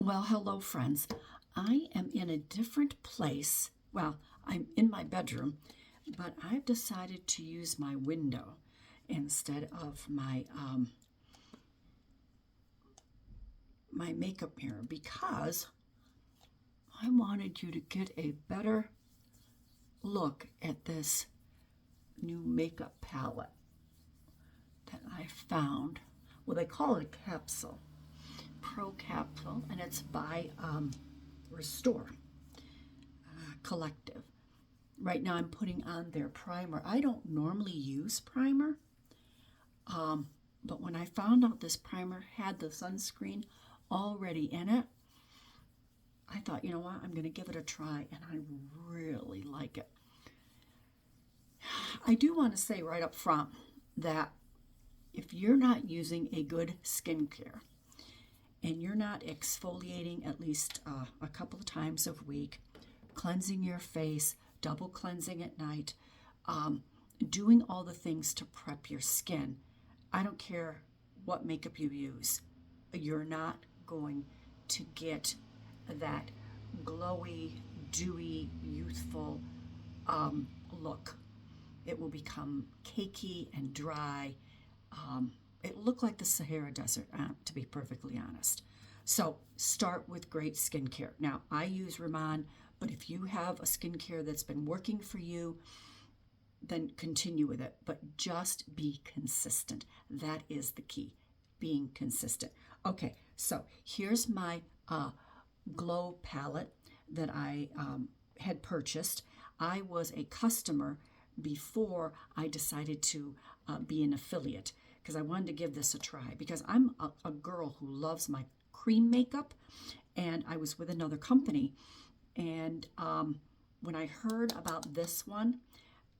Well, hello, friends. I am in a different place. Well, I'm in my bedroom, but I've decided to use my window instead of my makeup mirror because I wanted you to get a better look at this new makeup palette that I found. Well, they call it a capsule, Pro Capsule, and it's by Restore Collective. Right now I'm putting on their primer. I don't normally use primer, but when I found out this primer had the sunscreen already in it, I thought, you know what, I'm going to give it a try, and I really like it. I do want to say right up front that if you're not using a good skincare and you're not exfoliating at least a couple of times a week, cleansing your face, double cleansing at night, doing all the things to prep your skin, I don't care what makeup you use, you're not going to get that glowy, dewy, youthful look. It will become cakey and dry. It looked like the Sahara Desert, to be perfectly honest. So start with great skincare. Now, I use Raman, but if you have a skincare that's been working for you, then continue with it. But just be consistent. That is the key, being consistent. Okay, so here's my Glow palette that I had purchased. I was a customer before I decided to be an affiliate because I wanted to give this a try because I'm a girl who loves my cream makeup, and I was with another company, and when I heard about this one,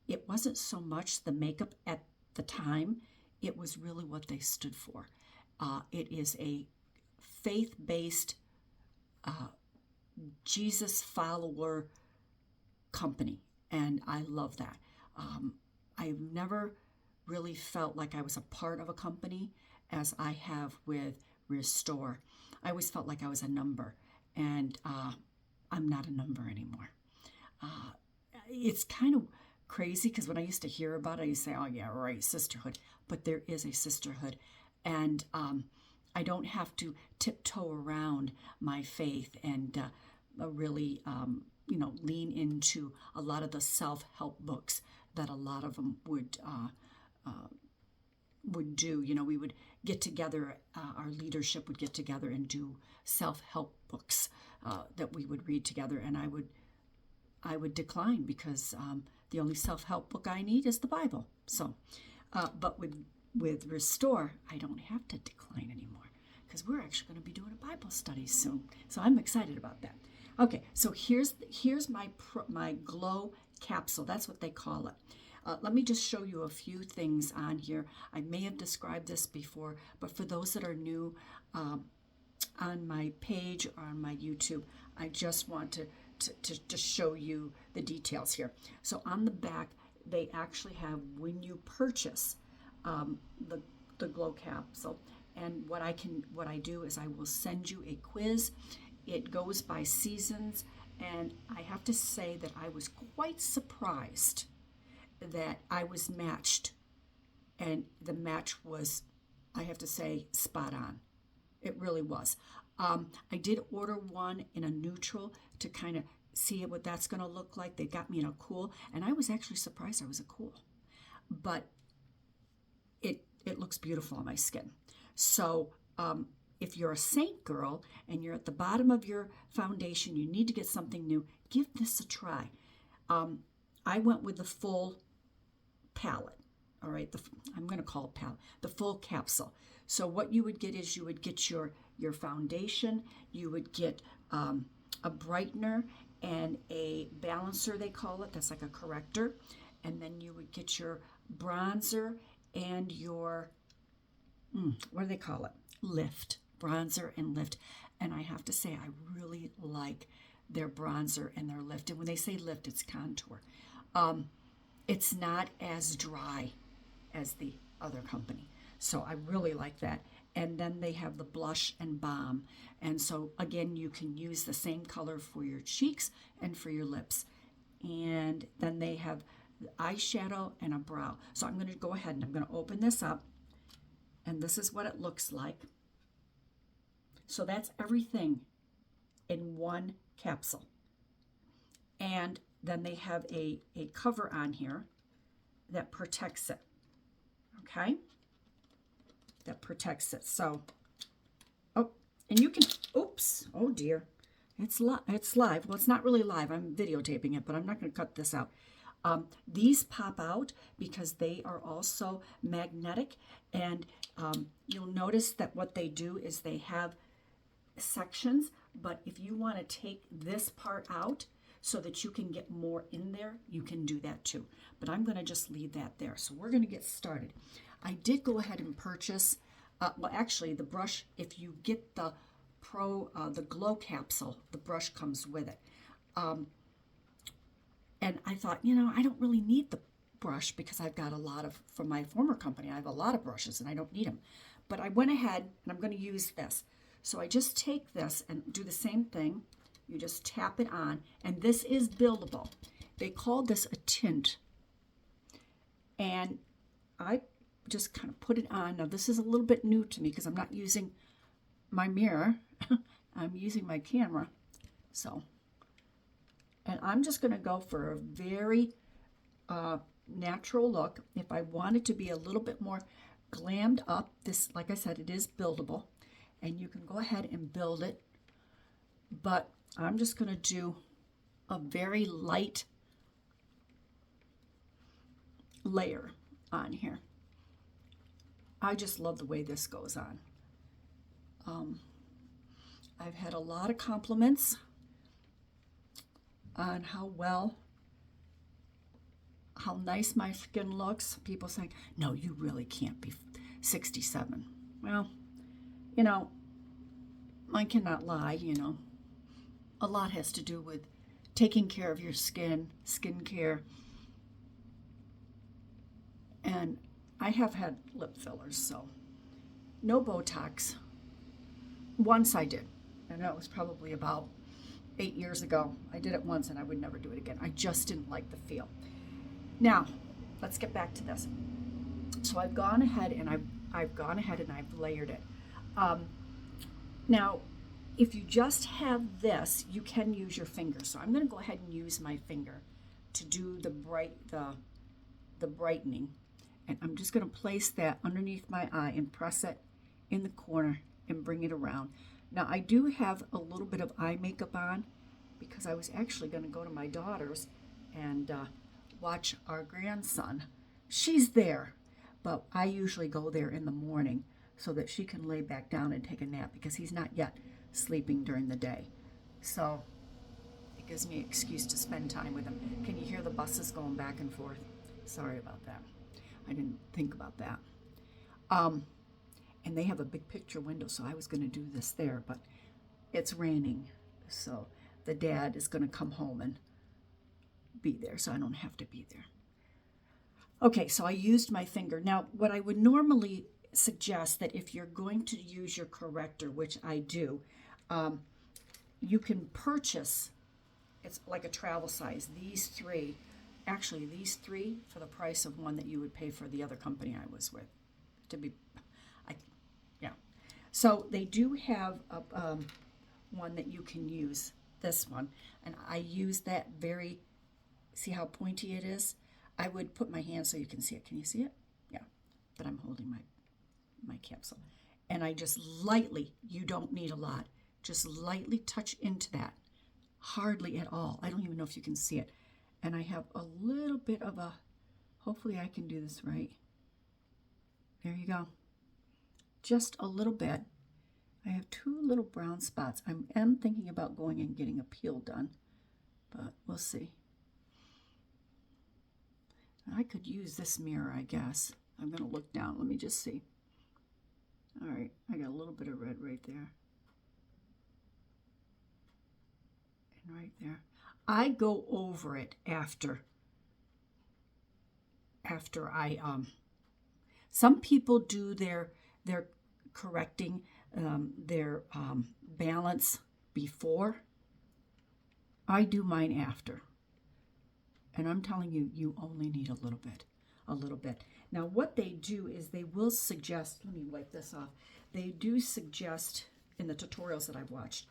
it wasn't so much the makeup at the time, it was really what they stood for. It is a faith-based Jesus follower company, and I love that. I've never really felt like I was a part of a company as I have with Restore. I always felt like I was a number, and I'm not a number anymore. It's kind of crazy because when I used to hear about it, I used to say, oh, yeah, right, sisterhood. But there is a sisterhood, and I don't have to tiptoe around my faith and really, lean into a lot of the self-help books that a lot of them would do. We would get together, our leadership would get together and do self-help books that we would read together, and I would decline because the only self-help book I need is the Bible. So, but with Restore, I don't have to decline anymore because we're actually going to be doing a Bible study soon. So I'm excited about that. Okay, so here's my Glow Capsule. That's what they call it. Let me just show you a few things on here. I may have described this before, but for those that are new on my page or on my YouTube, I just want to show you the details here. So on the back, they actually have when you purchase the Glow Capsule, and what I do is I will send you a quiz. It goes by seasons, and I have to say that I was quite surprised that I was matched, and the match was, I have to say, spot on. It really was. I did order one in a neutral to kind of see what that's going to look like. They got me in a cool, and I was actually surprised I was a cool. But it looks beautiful on my skin. So if you're a Saint girl and you're at the bottom of your foundation, you need to get something new, give this a try. I went with the full palette. All right, I'm going to call it palette, the full capsule. So what you would get is you would get your foundation, you would get a brightener and a balancer, they call it. That's like a corrector. And then you would get your bronzer and your, what do they call it? Lift. Bronzer and lift. And I have to say, I really like their bronzer and their lift. And when they say lift, it's contour. It's not as dry as the other company. So I really like that. And then they have the blush and balm. And so again, you can use the same color for your cheeks and for your lips. And then they have the eyeshadow and a brow. So I'm going to go ahead and I'm going to open this up. And this is what it looks like. So that's everything in one capsule. And then they have a cover on here that protects it. Okay? That protects it. So, oh, and you can, oops, oh dear. It's live. Well, it's not really live. I'm videotaping it, but I'm not going to cut this out. These pop out because they are also magnetic. And you'll notice that what they do is they have sections. But if you want to take this part out so that you can get more in there, you can do that too. But I'm going to just leave that there. So we're going to get started. I did go ahead and purchase, well, actually, the brush, if you get the the Glow Capsule, the brush comes with it. And I thought, you know, I don't really need the brush because I've got a lot of, from my former company, I have a lot of brushes and I don't need them. But I went ahead and I'm going to use this. So I just take this and do the same thing. You just tap it on, and this is buildable. They call this a tint. And I just kind of put it on. Now this is a little bit new to me because I'm not using my mirror. I'm using my camera. So, and I'm just going to go for a very natural look. If I wanted to be a little bit more glammed up, this, like I said, it is buildable. And you can go ahead and build it. But I'm just going to do a very light layer on here. I just love the way this goes on. I've had a lot of compliments on how nice my skin looks. People saying, no, you really can't be 67. Well, you know, I cannot lie, you know. A lot has to do with taking care of your skin, skincare. And I have had lip fillers, so no Botox. Once I did, and that was probably about 8 years ago. I did it once and I would never do it again. I just didn't like the feel. Now, let's get back to this. So I've gone ahead and I've layered it. Now, if you just have this, you can use your finger. So I'm going to go ahead and use my finger to do the brightening. And I'm just going to place that underneath my eye and press it in the corner and bring it around. Now, I do have a little bit of eye makeup on because I was actually going to go to my daughter's and watch our grandson. She's there, but I usually go there in the morning so that she can lay back down and take a nap because he's not yet sleeping during the day. So it gives me an excuse to spend time with him. Can you hear the buses going back and forth? Sorry about that. I didn't think about that. And they have a big picture window, so I was going to do this there, but it's raining. So the dad is going to come home and be there, so I don't have to be there. Okay, so I used my finger. Now, what I would normally suggest that if you're going to use your corrector, which I do, you can purchase, it's like a travel size, these three for the price of one that you would pay for the other company I was with. So they do have one that you can use, this one, and I use that very, see how pointy it is? I would put my hand so you can see it. Can you see it? Yeah, but I'm holding my capsule. And I just lightly, you don't need a lot, just lightly touch into that. Hardly at all. I don't even know if you can see it. And I have a little bit of a, hopefully I can do this right. There you go. Just a little bit. I have 2 little brown spots. I am thinking about going and getting a peel done, but we'll see. I could use this mirror, I guess. I'm going to look down. Let me just see. All right, I got a little bit of red right there. And right there. I go over it after I, some people do their correcting their balance before. I do mine after. And I'm telling you, you only need a little bit, a little bit. Now, what they do is they will suggest, let me wipe this off. They do suggest in the tutorials that I've watched,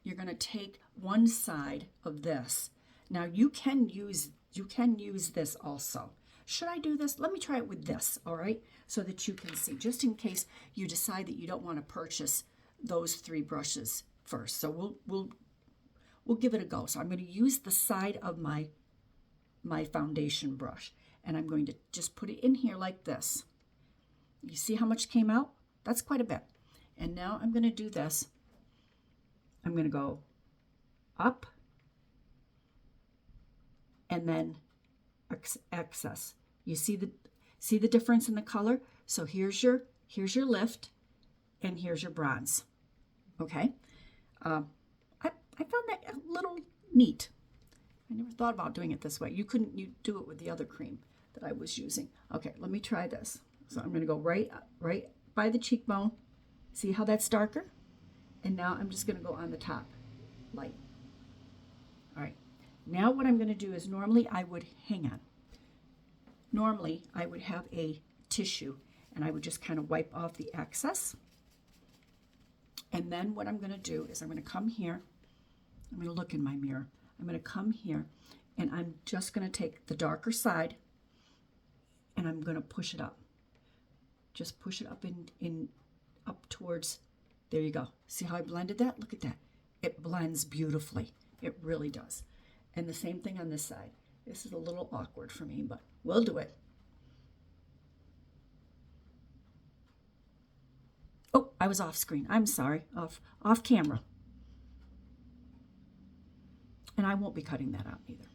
you're going to take one side of this. Now, you can use this also. Should I do this? Let me try it with this, all right? So that you can see, just in case you decide that you don't want to purchase those 3 brushes first. So we'll give it a go. So I'm going to use the side of my foundation brush, and I'm going to just put it in here like this. You see how much came out? That's quite a bit. And now I'm going to do this. I'm going to go up and then excess. You see the difference in the color? So here's your lift and here's your bronze. Okay? I found that a little neat. I never thought about doing it this way. You do it with the other cream that I was using. Okay, let me try this. So I'm going to go right by the cheekbone. See how that's darker? And now I'm just going to go on the top, light. All right. Now what I'm going to do is normally I would have a tissue and I would just kind of wipe off the excess. And then what I'm going to do is I'm going to come here. I'm going to look in my mirror. I'm going to come here and I'm just going to take the darker side and I'm going to push it up. Just push it up up towards, there you go. See how I blended that? Look at that. It blends beautifully. It really does. And the same thing on this side. This is a little awkward for me, but we'll do it. Oh, I was off screen. I'm sorry. Off camera. And I won't be cutting that out either.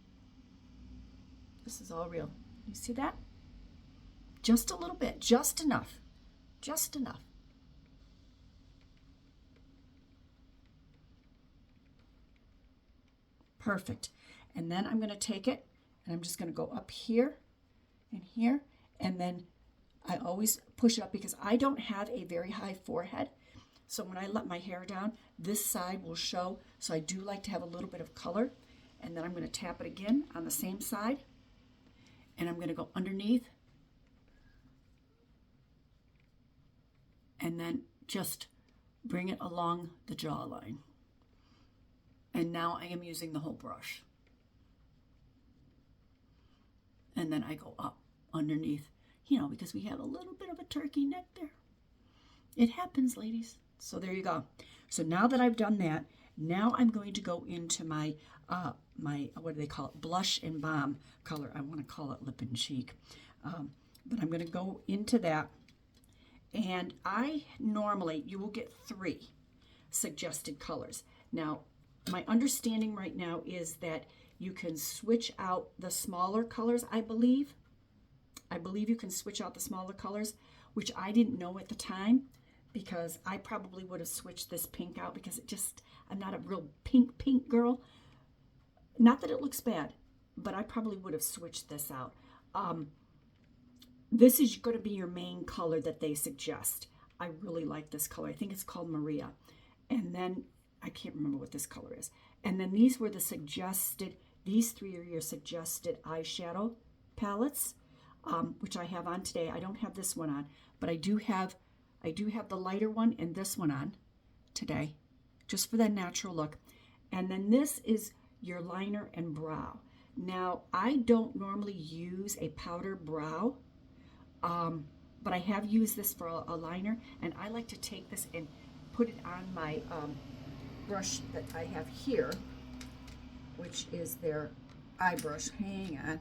This is all real. You see that? Just a little bit. Just enough. Just enough. Perfect. And then I'm going to take it and I'm just going to go up here and here. And then I always push it up because I don't have a very high forehead. So when I let my hair down, this side will show. So I do like to have a little bit of color. And then I'm going to tap it again on the same side. And I'm going to go underneath. And then just bring it along the jawline. And now I am using the whole brush. And then I go up underneath, because we have a little bit of a turkey neck there. It happens, ladies. So there you go. So now that I've done that, now I'm going to go into my, what do they call it? Blush and balm color. I want to call it lip and cheek. But I'm going to go into that. And you will get 3 suggested colors. Now, my understanding right now is that you can switch out the smaller colors, I believe. I believe you can switch out the smaller colors, which I didn't know at the time because I probably would have switched this pink out because I'm not a real pink girl. Not that it looks bad, but I probably would have switched this out. This is going to be your main color that they suggest. I really like this color. I think it's called Maria. And then I can't remember what this color is. And then these 3 are your suggested eyeshadow palettes, which I have on today. I don't have this one on, but I do have the lighter one and this one on today, just for that natural look. And then this is your liner and brow. Now, I don't normally use a powder brow, but I have used this for a liner, and I like to take this and put it on my brush that I have here, which is their eye brush. Hang on.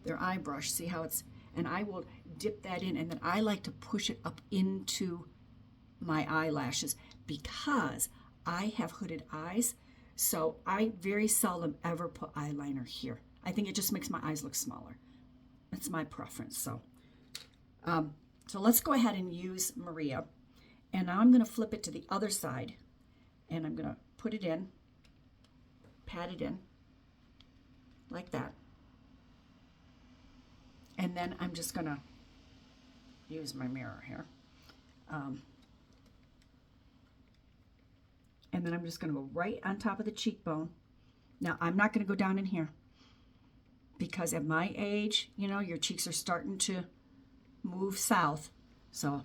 Their eye brush. See how it's, and I will dip that in, and then I like to push it up into my eyelashes because I have hooded eyes, so I very seldom ever put eyeliner here. I think it just makes my eyes look smaller. That's my preference. So let's go ahead and use Maria. And now I'm going to flip it to the other side. And I'm going to put it in, pat it in, like that. And then I'm just going to use my mirror here. And then I'm just going to go right on top of the cheekbone. Now, I'm not going to go down in here because at my age, you know, your cheeks are starting to move south. So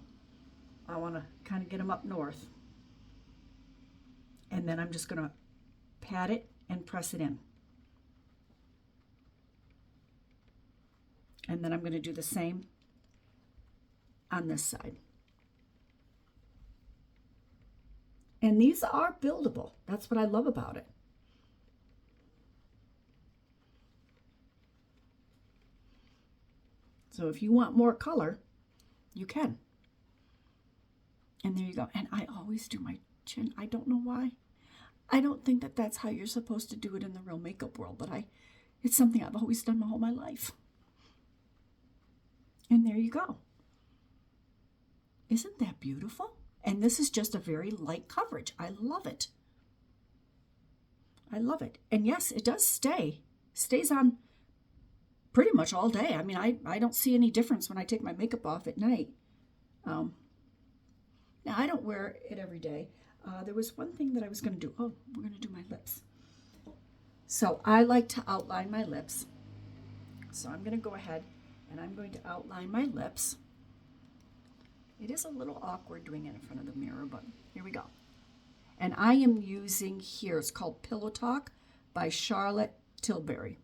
I want to kind of get them up north. And then I'm just going to pat it and press it in. And then I'm going to do the same on this side. And these are buildable. That's what I love about it. So if you want more color, you can. And there you go. And I always do my chin. I don't know why. I don't think that that's how you're supposed to do it in the real makeup world, but it's something I've always done my whole life. And there you go. Isn't that beautiful? And this is just a very light coverage. I love it. I love it. And yes, it does stays on pretty much all day. I mean, I don't see any difference when I take my makeup off at night. Now, I don't wear it every day. There was one thing that I was going to do. Oh, we're going to do my lips. So I like to outline my lips. So I'm going to go ahead and I'm going to outline my lips. It is a little awkward doing it in front of the mirror, but here we go. And I am using here, it's called Pillow Talk by Charlotte Tilbury.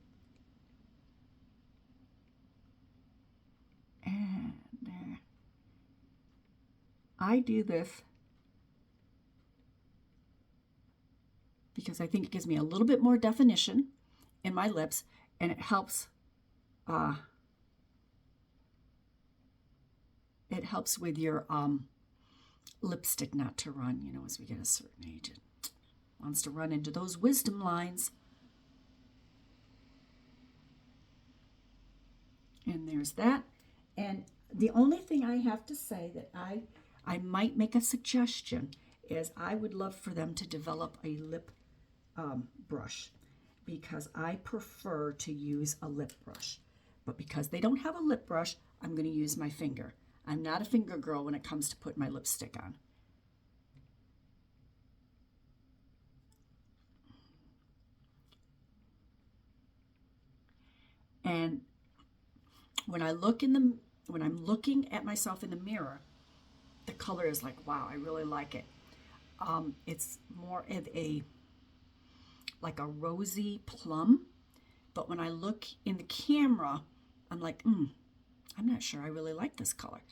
And I do this because I think it gives me a little bit more definition in my lips, and it helps with your lipstick not to run, you know, as we get a certain age. It wants to run into those wisdom lines. And there's that. And the only thing I have to say that I might make a suggestion is I would love for them to develop a lip brush, because I prefer to use a lip brush. But because they don't have a lip brush, I'm going to use my finger. I'm not a finger girl when it comes to putting my lipstick on. And when I'm looking at myself in the mirror, the color is like, wow, I really like it. It's more of like a rosy plum. But when I look in the camera, I'm like, I'm not sure I really like this color.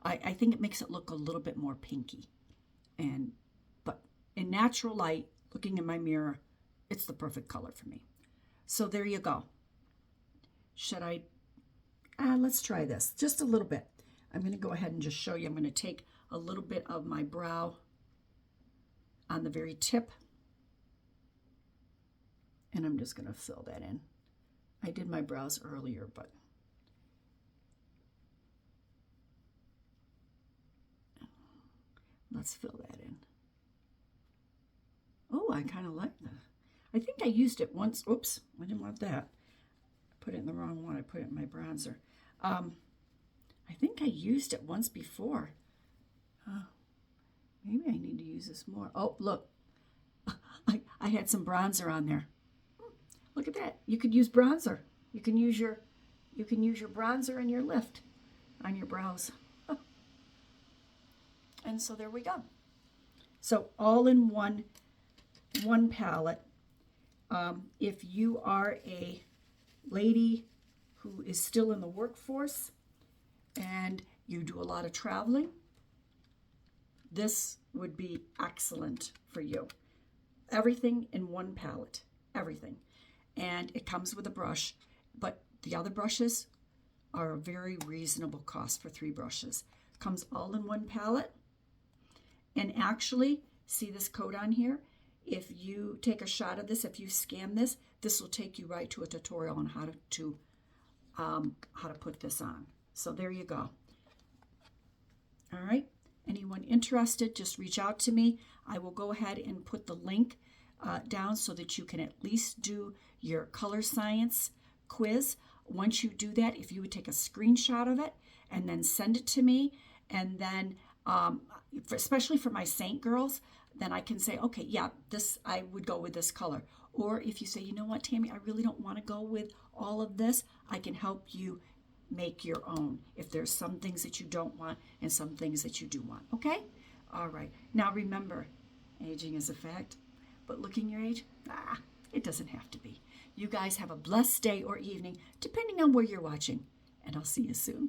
I think it makes it look a little bit more pinky. But in natural light, looking in my mirror, it's the perfect color for me. So there you go. Should I? Let's try this just a little bit. I'm going to go ahead and just show you. I'm going to take a little bit of my brow on the very tip, and I'm just going to fill that in. I did my brows earlier, but let's fill that in. Oh, I kind of like that. I think I used it once. Oops, I didn't want that. I put it in the wrong one. I put it in my bronzer. I think I used it once before. Maybe I need to use this more. Oh, look. I had some bronzer on there. Look at that. You could use bronzer. You can use your bronzer and your lift on your brows. And so there we go. So all in one palette. If you are a lady who is still in the workforce and you do a lot of traveling, this would be excellent for you. Everything in one palette, everything. And it comes with a brush, but the other brushes are a very reasonable cost for 3 brushes. Comes all in one palette. And actually, see this code on here? If you take a shot of this, if you scan this, this will take you right to a tutorial on how to put this on. So there you go. All right. Anyone interested, just reach out to me. I will go ahead and put the link down so that you can at least do your color science quiz. Once you do that, if you would take a screenshot of it and then send it to me, and then especially for my Saint girls, then I can say, okay, yeah, this I would go with this color. Or if you say, you know what, Tammy, I really don't want to go with all of this, I can help you make your own if there's some things that you don't want and some things that you do want. Okay? All right. Now remember, aging is a fact, but looking your age, it doesn't have to be. You guys have a blessed day or evening, depending on where you're watching, and I'll see you soon.